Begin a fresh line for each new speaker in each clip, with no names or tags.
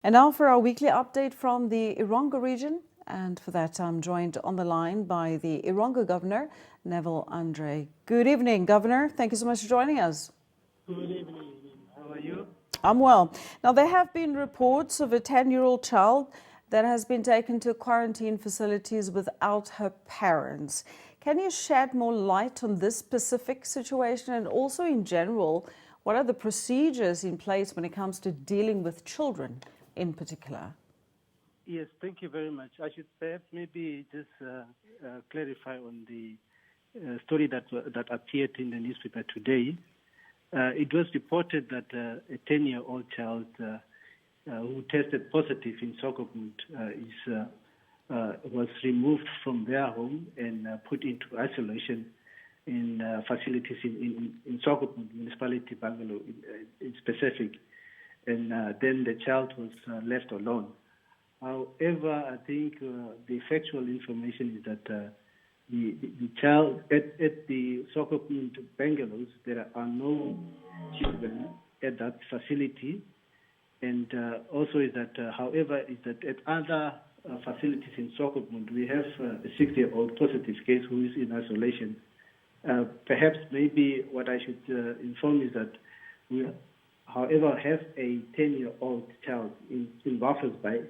And now for our weekly update from the Erongo region. And for that, I'm joined on the line by the Erongo Governor, Neville Andre. Good evening, Governor. Thank you so much for joining us.
Good evening. How are you?
I'm well. Now, there have been reports of a 10-year-old child that has been taken to quarantine facilities without her parents. Can you shed more light on this specific situation and also in general, what are the procedures in place when it comes to dealing with children in particular?
Yes, thank you very much. I should perhaps maybe just clarify on the story that appeared in the newspaper today. It was reported that a 10-year-old child who tested positive in Sokopmund was removed from their home and put into isolation in facilities in Sokopmund municipality, Bangalore in specific. And then the child was left alone. However, I think the factual information is that the child at the Sokopmund Bangalore, there are no children at that facility. And also is that, however, is that at other facilities in Sokopmund, we have a 6-year-old positive case who is in isolation. Perhaps maybe what I should inform is that we, however, have a 10-year-old child in Walvis Bay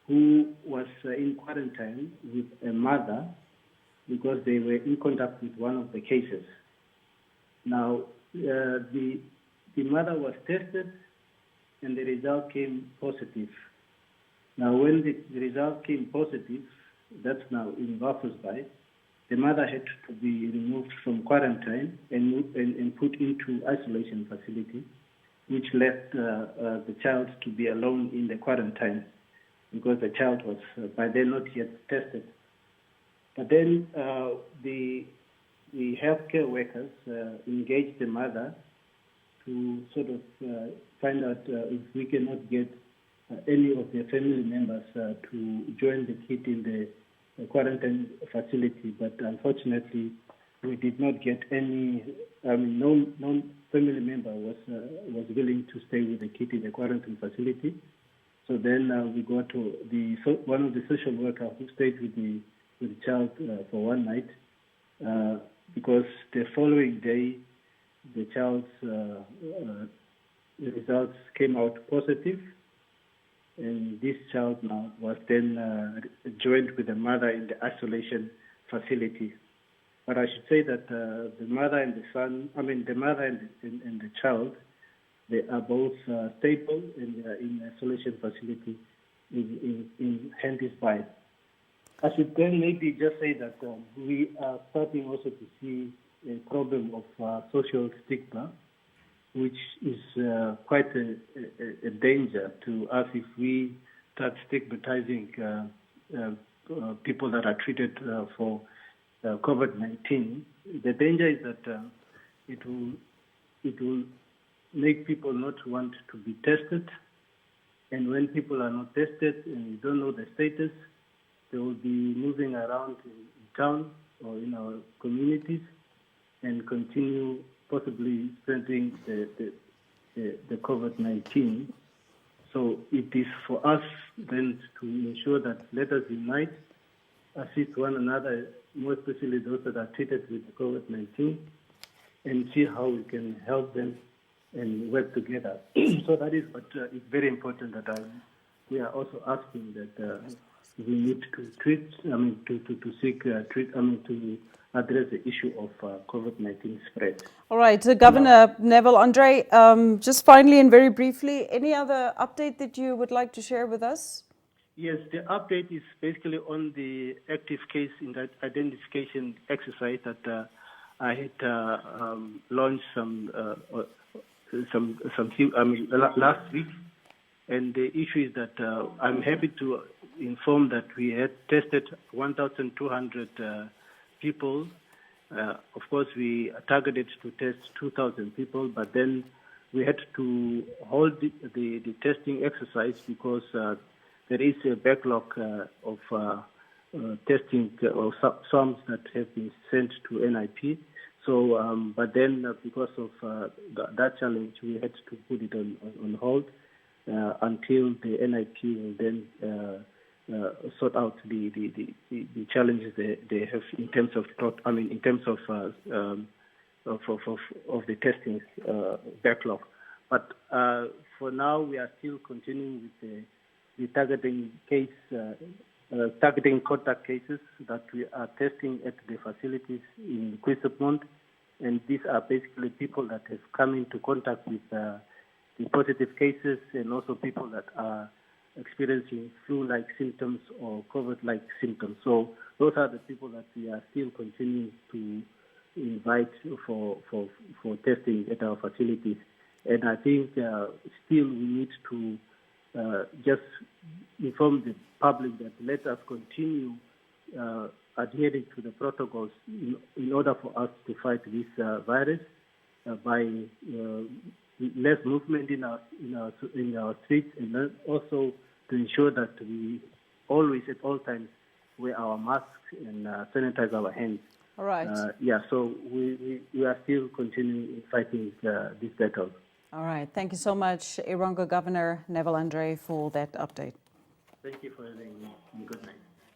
who was in quarantine with a mother because they were in contact with one of the cases. Now, the mother was tested and the result came positive. Now, when the result came positive, that's now in Walvis Bay, the mother had to be removed from quarantine and put into isolation facility, which left the child to be alone in the quarantine because the child was by then not yet tested. But then the healthcare workers engaged the mother to sort of find out if we cannot get any of their family members to join the kid in the quarantine facility. But unfortunately, we did not get any. I mean, no family member was willing to stay with the kid in the quarantine facility. So then we go to one of the social workers who stayed with the child for one night because the following day the child's results came out positive, and this child now was then joined with the mother in the isolation facility. But I should say that the mother and the mother and the child, they are both stable and they are in isolation facility in Hendy's Bay. I should then maybe just say that we are starting also to see a problem of social stigma, which is quite a danger to us if we start stigmatizing people that are treated for COVID-19. The danger is that it will make people not want to be tested, and when people are not tested and you don't know the status, they will be moving around in town or in our communities and continue possibly spreading the COVID-19. So it is for us then to ensure that let us unite, assist one another, more especially those that are treated with COVID-19, and see how we can help them and work together. So that is what is very important that we are also asking that we need to address the issue of COVID-19 spread.
All right, Governor Neville Andre, just finally and very briefly, any other update that you would like to share with us?
Yes, the update is basically on the active case in that identification exercise that I had launched last week, and the issue is that I'm happy to inform that we had tested 1,200 people. Of course, we targeted to test 2,000 people, but then we had to hold the testing exercise because there is a backlog of testing or sums that have been sent to NIP. So, but then because of that challenge, we had to put it on hold. until the NIP will then sort out the challenges they have in terms of the testing backlog. But for now, we are still continuing with the targeting contact cases that we are testing at the facilities in Quisopmond. And these are basically people that have come into contact with the positive cases, and also people that are experiencing flu-like symptoms or COVID-like symptoms. So those are the people that we are still continuing to invite for testing at our facilities. And I think still we need to just inform the public that let us continue adhering to the protocols in order for us to fight this virus by less movement in our streets, and also to ensure that we always at all times wear our masks and sanitize our hands.
All right.
So we are still continuing fighting this battle.
All right. Thank you so much, Erongo Governor Neville Andre, for that update.
Thank you for having me. Good night.